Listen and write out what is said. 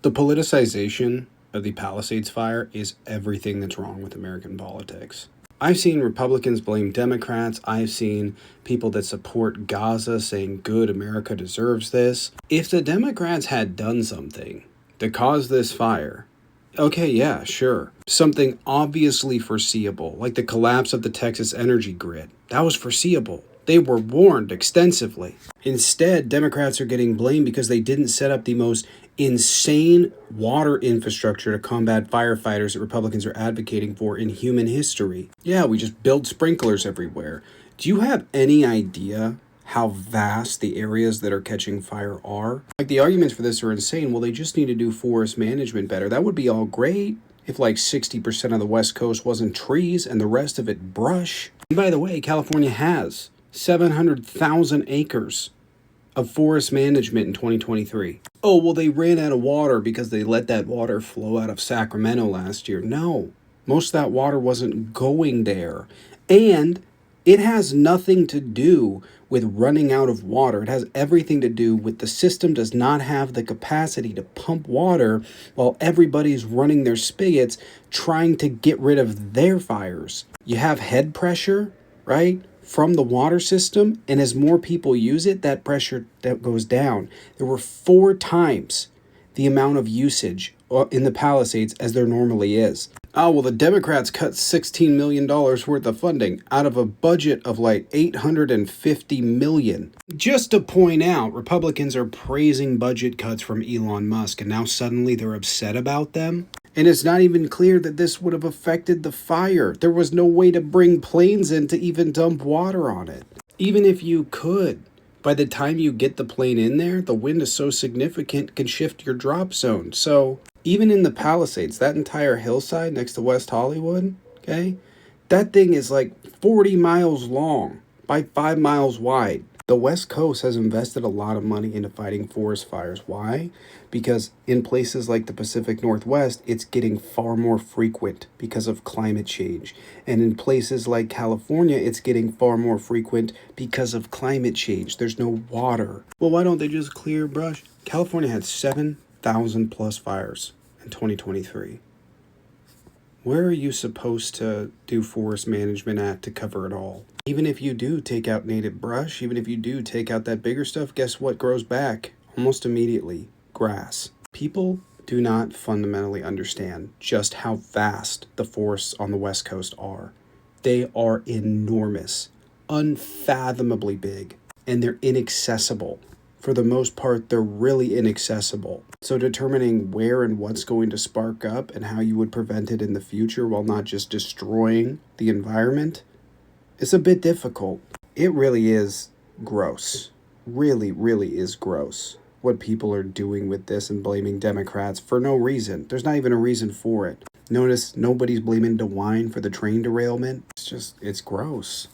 The politicization of the Palisades fire is everything that's wrong with American politics. I've seen Republicans blame Democrats. I've seen people that support Gaza saying, good, America deserves this. If the Democrats had done something to cause this fire, okay, yeah, sure. Something obviously foreseeable, like the collapse of the Texas energy grid. That was foreseeable. They were warned extensively. Instead, Democrats are getting blamed because they didn't set up the most insane water infrastructure to combat firefighters that Republicans are advocating for in human history. Yeah, we just build sprinklers everywhere. Do you have any idea how vast the areas that are catching fire are? Like, the arguments for this are insane. Well, they just need to do forest management better. That would be all great if like 60% of the West Coast wasn't trees and the rest of it brush. And by the way, California has 700,000 acres of forest management in 2023. Oh, well, they ran out of water because they let that water flow out of Sacramento last year. No, most of that water wasn't going there. And it has nothing to do with running out of water. It has everything to do with the system does not have the capacity to pump water while everybody's running their spigots trying to get rid of their fires. You have head pressure, right, from the water system, and as more people use it, that pressure that goes down. There were 4 times the amount of usage in the Palisades as there normally is. Oh, well, the Democrats cut $16 million worth of funding out of a budget of like $850 million. Just to point out, Republicans are praising budget cuts from Elon Musk, and now suddenly they're upset about them. And it's not even clear that this would have affected the fire. There was no way to bring planes in to even dump water on it. Even if you could, by the time you get the plane in there, the wind is so significant it can shift your drop zone. So even in the Palisades, that entire hillside next to West Hollywood, okay, that thing is like 40 miles long by 5 miles wide. The West Coast has invested a lot of money into fighting forest fires. Why? Because in places like the Pacific Northwest, it's getting far more frequent because of climate change. And in places like California, it's getting far more frequent because of climate change. There's no water. Well, why don't they just clear brush? California had 7,000 plus fires in 2023. Where are you supposed to do forest management at to cover it all? Even if you do take out native brush, even if you do take out that bigger stuff, guess what grows back almost immediately? Grass. People do not fundamentally understand just how vast the forests on the West Coast are. They are enormous, unfathomably big, and they're inaccessible. For the most part, they're really inaccessible. So determining where and what's going to spark up and how you would prevent it in the future while not just destroying the environment is a bit difficult. It really is gross. Really, really is gross what people are doing with this and blaming Democrats for no reason. There's not even a reason for it. Notice nobody's blaming DeWine for the train derailment. It's gross.